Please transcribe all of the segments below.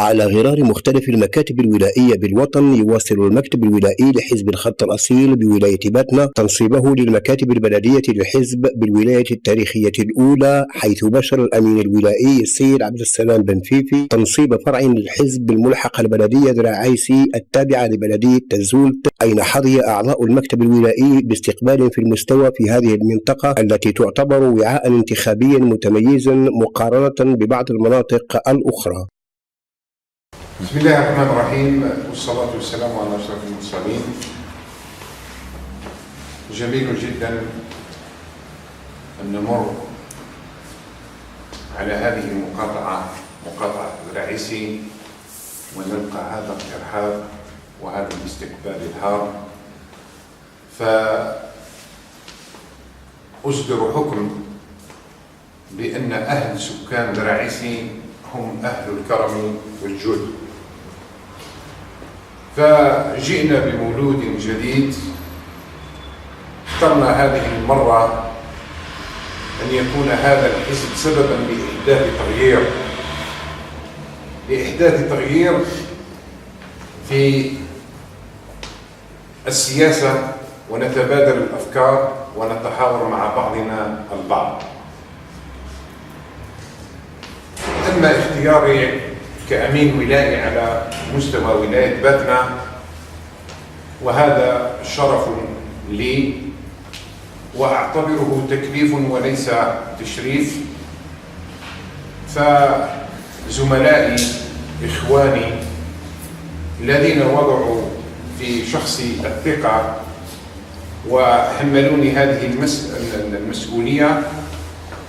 على غرار مختلف المكاتب الولائية بالوطن، يواصل المكتب الولائي لحزب الخط الأصيل بولاية باتنا تنصيبه للمكاتب البلدية للحزب بالولاية التاريخية الأولى، حيث بشر الأمين الولائي السيد عبد السلام بن فيفي تنصيب فرع للحزب بالملحقة البلدية دراعيسي التابعة لبلدية تنزولت، أين حظي أعضاء المكتب الولائي باستقبال في المستوى في هذه المنطقة التي تعتبر وعاء انتخابيا متميزا مقارنة ببعض المناطق الأخرى. بسم الله الرحمن الرحيم، والصلاة والسلام على أشرف المرسلين. جميل جدا أن نمر على هذه المقاطعة، مقاطعة دراعيسي، ونلقى هذا الترحاب وهذا الاستقبال الحار. فأصدر حكم بأن أهل سكان دراعيسي هم أهل الكرم والجود. فجئنا بمولود جديد، اخترنا هذه المرة أن يكون هذا الحزب سببا لإحداث تغيير في السياسة، ونتبادل الأفكار ونتحاور مع بعضنا البعض. تم اختياري كأمين ولائي على مستوى ولاية باتنا، وهذا شرف لي وأعتبره تكليف وليس تشريف. فزملائي إخواني الذين وضعوا في شخصي الثقة وحملوني هذه المسؤولية،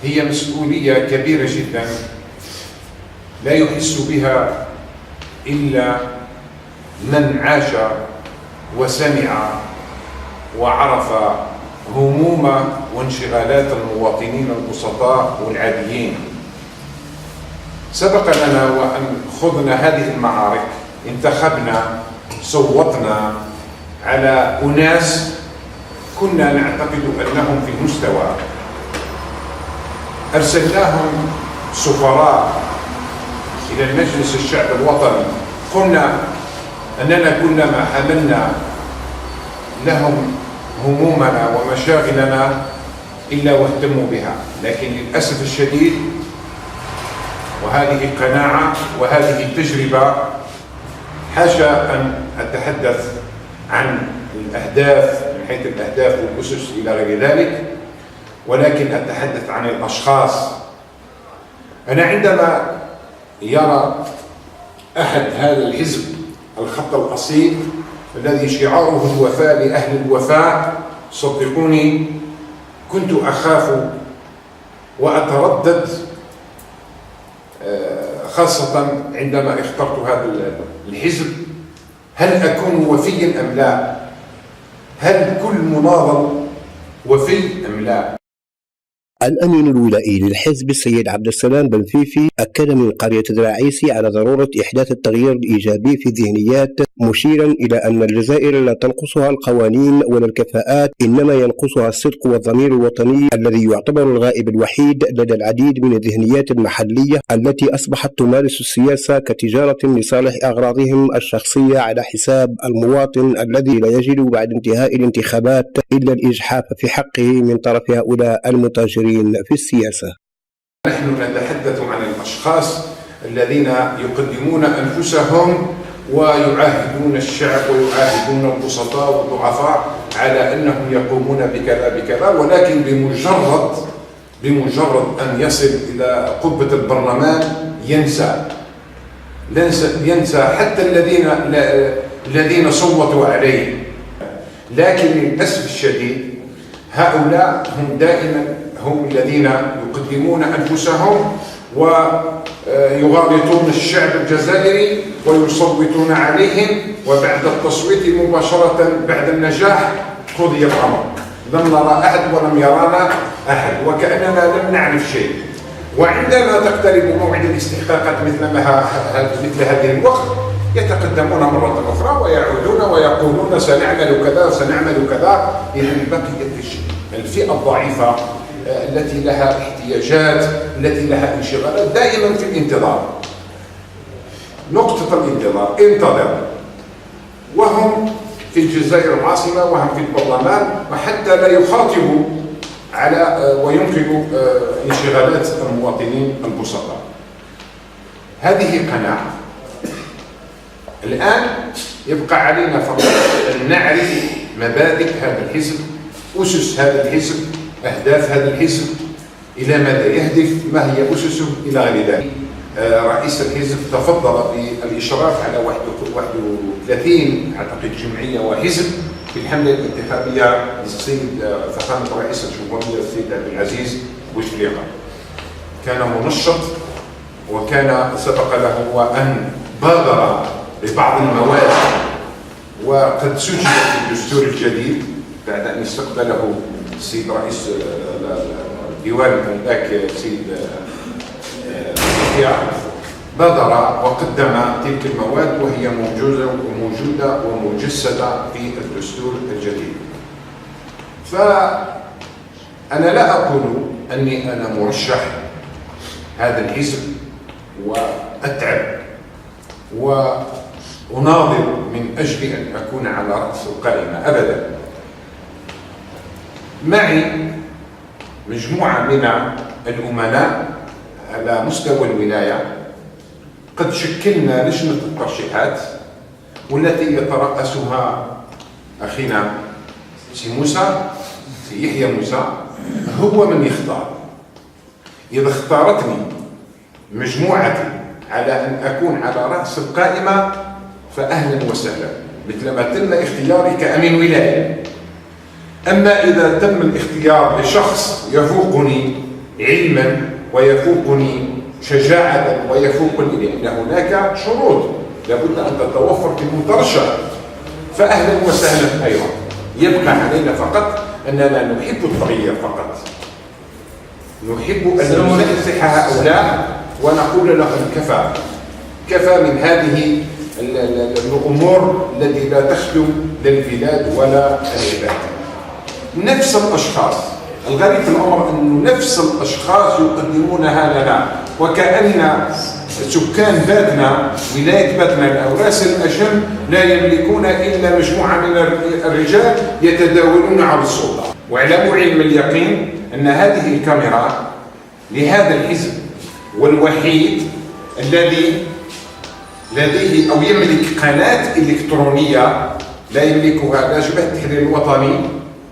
هي مسؤولية كبيرة جدا لا يحس بها إلا من عاش وسمع وعرف هموم وانشغالات المواطنين البسطاء والعاديين. سبق لنا وأن خضنا هذه المعارك، انتخبنا، صوتنا على أناس كنا نعتقد أنهم في المستوى، أرسلناهم سفراء إلى المجلس الشعب الوطني، قلنا أننا كلما حملنا لهم همومنا ومشاغلنا إلا واهتموا بها. لكن للأسف الشديد، وهذه قناعة وهذه تجربة، حاشا أن أتحدث عن الأهداف من حيث الأهداف والأسس إلى غير ذلك، ولكن أتحدث عن الأشخاص. أنا عندما يرى أحد هذا الحزب الخط الأصيل الذي شعاره الوفاء لأهل الوفاء، صدقوني كنت أخاف وأتردد، خاصة عندما اخترت هذا الحزب. هل أكون وفيا أم لا؟ هل كل مناضل وفي أم لا؟ الأمين الولائي للحزب السيد عبد السلام بن فيفي أكد من قرية دراعيسي على ضرورة إحداث التغيير الإيجابي في الذهنيات، مشيرا إلى أن الجزائر لا تنقصها القوانين ولا الكفاءات، إنما ينقصها الصدق والضمير الوطني الذي يعتبر الغائب الوحيد لدى العديد من الذهنيات المحلية التي أصبحت تمارس السياسة كتجارة لصالح أغراضهم الشخصية على حساب المواطن الذي لا يجد بعد انتهاء الانتخابات إلا الإجحاف في حقه من طرف هؤلاء المتاجرين في السياسة. نحن نتحدث عن الأشخاص الذين يقدمون أنفسهم ويعاهدون الشعب ويعاهدون البسطاء والضعفاء على أنهم يقومون بكذا بكذا، ولكن بمجرد أن يصل إلى قبة البرلمان ينسى حتى الذين صوتوا عليه. لكن للأسف الشديد هؤلاء هم دائما هم الذين يقدمون أنفسهم ويغالطون الشعب الجزائري ويصوتون عليهم، وبعد التصويت مباشرة بعد النجاح قضي الأمر. لم نرى أحد ولم يرانا أحد، وكأننا لم نعرف شيء. وعندما تقترب موعد الاستحقاقات مثل هذه الوقت، يتقدمون مرة أخرى ويعودون ويقولون سنعمل كذا سنعمل كذا. إذن بقيت الفئة الضعيفة التي لها احتياجات، التي لها انشغالات، دائما في الانتظار. نقطة الانتظار، انتظر. وهم في الجزائر العاصمة وهم في البرلمان، وحتى لا يخاطبوا على وينقذوا انشغالات المواطنين البسطاء. هذه قناعة. الآن يبقى علينا فقط أن نعرف مبادئ هذا الحزب، أسس هذا الحزب، أهداف هذا الحزب، إلى ماذا يهدف، ما هي أسسه، إلى غير ذلك. رئيس الحزب تفضل بالإشراف على 31 أعتقد جمعية وحزب في الحملة الانتخابية للسيد فخامة رئيس الجمهورية السيد عبد العزيز بوتفليقة. كان منشط، وكان سبق له وأن بادر ببعض المواد، وقد سجل في الدستور الجديد بعد أن استقبله السيد رئيس الديوان ذاك السيد بادر وقدم تلك المواد، وهي موجودة ومجسدة في الدستور الجديد. فأنا لا أقول أني أنا مرشح هذا الحزب وأتعب وأناضل من أجل أن أكون على رأس القائمة أبدا. معي مجموعة من الأمناء على مستوى الولاية، قد شكلنا لجنة الترشيحات والتي يترأسها أخينا سي موسى، سي يحيى موسى، هو من يختار. إذا اختارتني مجموعتي على أن أكون على رأس القائمة فأهلا وسهلا، مثلما تم اختياري كأمين ولاية. أما إذا تم الاختيار لشخص يفوقني علما ويفوقني شجاعة ويفوقني، لأن هناك شروط لابد أن تتوفر في المترشح، فأهلا وسهلا أيضا. يبقى علينا فقط أننا نحب التغيير فقط، نحب أن ننصح هؤلاء ونقول لهم كفى من هذه الأمور التي لا تخدم لا البلاد ولا العباد. نفس الأشخاص، الغريب في الأمر أن نفس الأشخاص يقدمونها لنا، وكأن سكان باتنا ولاية باتنا الأوراس الأجم لا يملكون إلا مجموعة من الرجال يتداولون على السلطة. واعلموا علم اليقين أن هذه الكاميرا لهذا الحزب والوحيد الذي لديه أو يملك قناة إلكترونية لا يملكها لا جبهة التحرير الوطني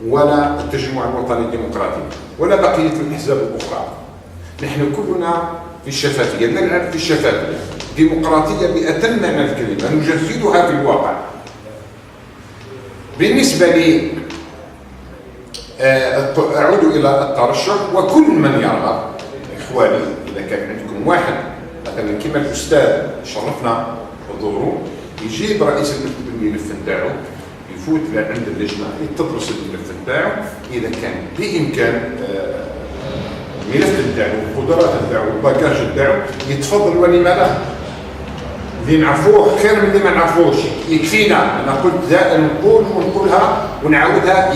ولا التجمع الوطني الديمقراطي ولا بقية الأحزاب الأخرى. نحن كلنا في الشفافية، نلعب في الشفافية، ديمقراطية بأتم معنى الكلمة، نجسدها في الواقع. بالنسبة لي أعود إلى الترشح، وكل من يرغب إخواني إذا كان عندكم واحد مثلا كما الأستاذ شرفنا حضوره، يجيب رئيس المكتب الملف نتاعو، يفوت لعند اللجنة تدرس الملف نتاعو، إذا كان بإمكان الملف نتاعو القدرات نتاعو الباكاج نتاعو يتفضل، ولما لا؟ اللي نعرفوه خير من اللي ما نعرفوش، يكفينا. أنا قلت دائما نقول ونقولها ونعاودها،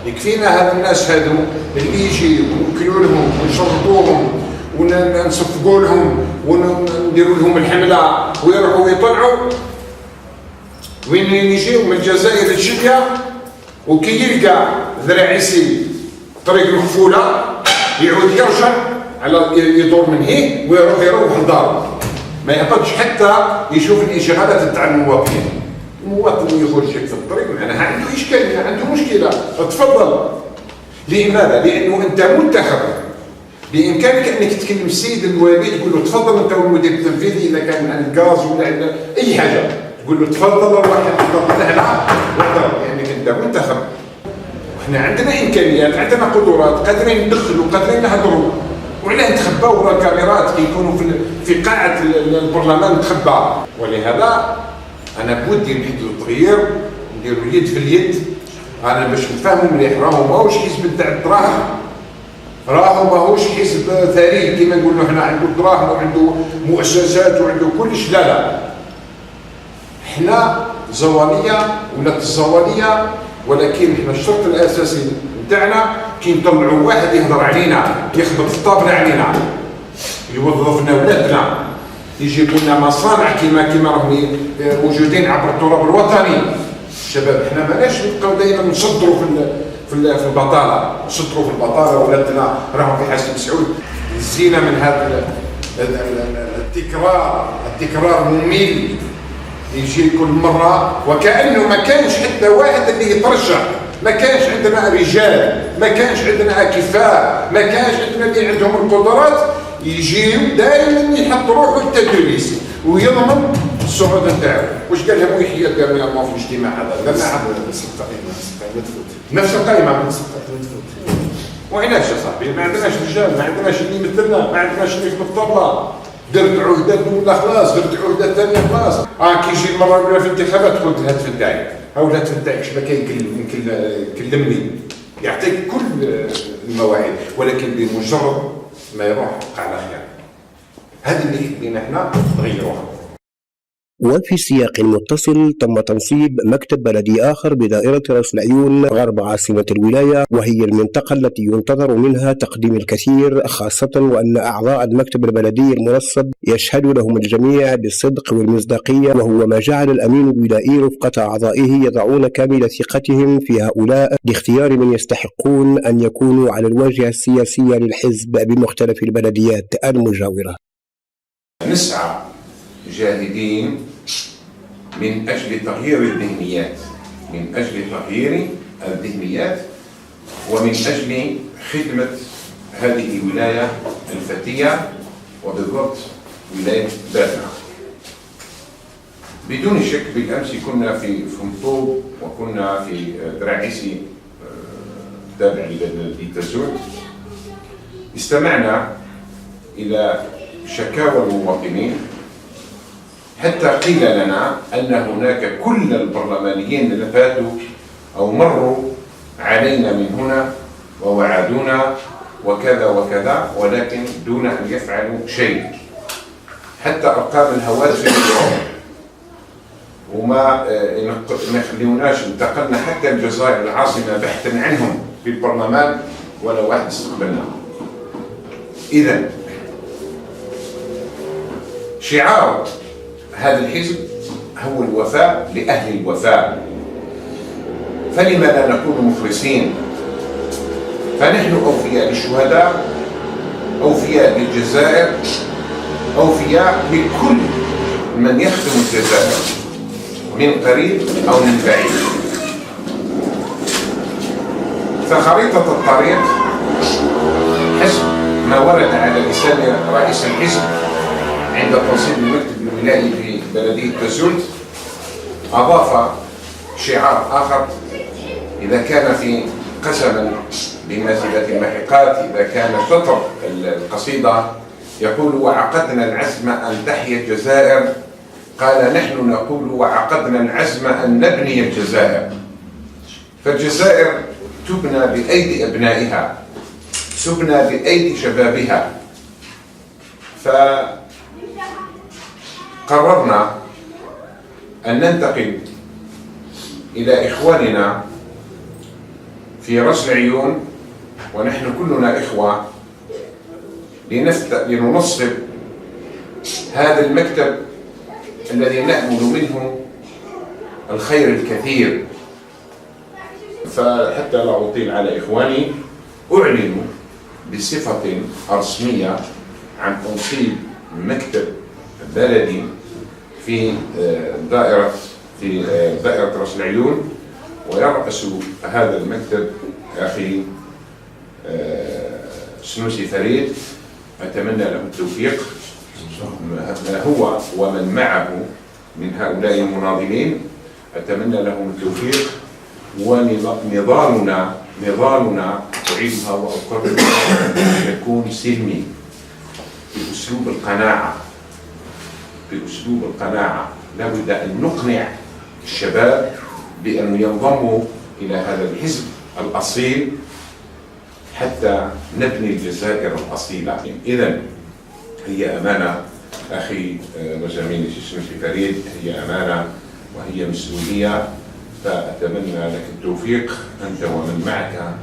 يكفينا هذا الناس هذو اللي يجي ونوكلوا لهم ونشرطوهم ونصفقوا لهم ونديروا لهم الحملة ويروحوا يطلعوا وين يجيو من الجزائر لشبيا، وكي يلقى ذراعيسي طريق مقفولة يعود يرجع على يدور من هي ويروح لداره، ما يقدرش حتى يشوف الانشغالات تاع المواطنين. المواطن يخرج في الطريق معناها عنده إشكالية، عنده مشكلة، تفضل. لماذا؟ لأنه أنت منتخب، بإمكانك أنك تكلم السيد الوالي تقول له تفضل أنت والمدير التنفيذي إذا كان عن الغاز ولا عن أي حاجة، تقول له تفضل روح تفضل هنا لأنك أنت منتخب. وإحنا عندنا إمكانيات، عندنا قدرات، قادرين ندخلوا، قادرين نهضروا، وعلاه نتخباو ورا الكاميرات كي يكونوا في قاعة البرلمان نتخبى. ولهذا أنا بودي نحدوا التغيير، نديروا اليد في اليد. أنا باش نفهموا مليح راهو ماهوش حزب تاع الدراهم، راهو ماهوش حزب ثري كيما نقولوا حنا عنده دراهم وعنده مؤسسات وعنده كلش، لا حنا زوانية ولات الزوانية، ولكن حنا الشرط الأساسي نتاعنا كي نطلعوا واحد يهضر علينا يخبط الطابلة علينا يوظفنا ولادنا يجيبوا لنا مصانع كما راهم موجودين عبر التراب الوطني. الشباب احنا ماناش نبقاو دائما نصدروا في البطاله، نصدروا في البطاله. ولادنا راهم في حسن مسعود. زينا من هذا التكرار ممل يجي كل مره، وكانه ما كانش حتى واحد اللي يترشح. ما كانش عندنا رجال، ما كانش عندنا اكفاء، ما كانش عندنا اللي عندهم القدرات يجيو دائما يحط روحه التدريس ويضمن الصعود نتاعو. واش قال لهم يحيى دارنا في الاجتماع هذا؟ درنا نفس القائمه وعلاش يا صاحبي؟ ما عندناش رجال، ما عندناش اللي يمثلنا، ما عندناش اللي يخدم الطبله. درت عهدات الاولى خلاص، درت عهدات ثانيه خلاص. كي يجي المره الاولى في الانتخابات قلت هات في الداعي، هاولاد في الداعي باش ما يكلمني، يعطيك كل المواعيد، ولكن بمجرد ما يروح على خير. هذه اللي خلينا احنا نغيروها. وفي سياق متصل تم تنصيب مكتب بلدي آخر بدائرة رأس العيون غرب عاصمة الولاية، وهي المنطقة التي ينتظر منها تقديم الكثير، خاصة وأن أعضاء المكتب البلدي المنصب يشهد لهم الجميع بالصدق والمصداقية، وهو ما جعل الأمين الولائي رفقة أعضائه يضعون كامل ثقتهم في هؤلاء لاختيار من يستحقون أن يكونوا على الواجهة السياسية للحزب بمختلف البلديات المجاورة. نسعى جاهدين من أجل تغيير الذهنيات، ومن أجل خدمة هذه الولاية الفتية، وبالضبط ولاية بابنا. بدون شك بالأمس كنا في مطوب، وكنا في دراعيسي تابع لبلدية تزوت. استمعنا إلى شكاوى المواطنين، حتى قيل لنا أن هناك كل البرلمانيين اللي فاتوا أو مروا علينا من هنا ووعدونا وكذا وكذا، ولكن دون أن يفعلوا شيء. حتى أرقام الهواتف وما يخلوناش. انتقلنا حتى الجزائر العاصمة بحثا عنهم في البرلمان ولا واحد استقبلنا. إذن شعار هذا الحزب هو الوفاء لأهل الوفاء، فلما لا نكون مخلصين؟ فنحن أوفياء للشهداء، أوفياء للجزائر، أوفياء لكل من يخدم الجزائر من قريب أو من بعيد. فخريطة الطريق حسب ما ورد على لسان رئيس الحزب عند تنصيب المكتب الولائي في بلدية تزوت، أضاف شعار آخر: إذا كان في قسما بمنزلة المحقات، إذا كان شطر القصيدة يقول وعقدنا العزم أن تحيا الجزائر، قال نحن نقول وعقدنا العزم أن نبني الجزائر. فالجزائر تبنى بأيدي أبنائها، تبنى بأيدي شبابها. فقررنا أن ننتقل إلى إخواننا في رأس العيون، ونحن كلنا إخوة، لننصب هذا المكتب الذي نأمل منه الخير الكثير. فحتى لا أطيل على إخواني، أعلن بصفة رسمية عن تنصيب مكتب بلدي في دائرة رأس العيون، ويرأس هذا المكتب أخي سنوسي فريد. أتمنى له التوفيق، هو ومن معه من هؤلاء المناضلين، أتمنى لهم التوفيق. ونضالنا أعيدها وأكررها يكون سلمي، بأسلوب القناعة. لابد أن نقنع الشباب بأن ينضموا إلى هذا الحزب الأصيل حتى نبني الجزائر الأصيلة. إذن هي أمانة أخي وزميلي سنوسي فريد، هي أمانة وهي مسؤولية. فأتمنى لك التوفيق أنت ومن معك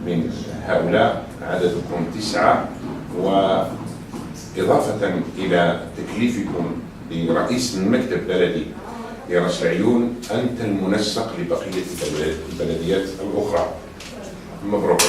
من هؤلاء، عددكم 9، إضافة إلى تكليفكم برئيس المكتب البلدي لرأس العيون، أنت المنسق لبقية البلديات الأخرى. مبروك.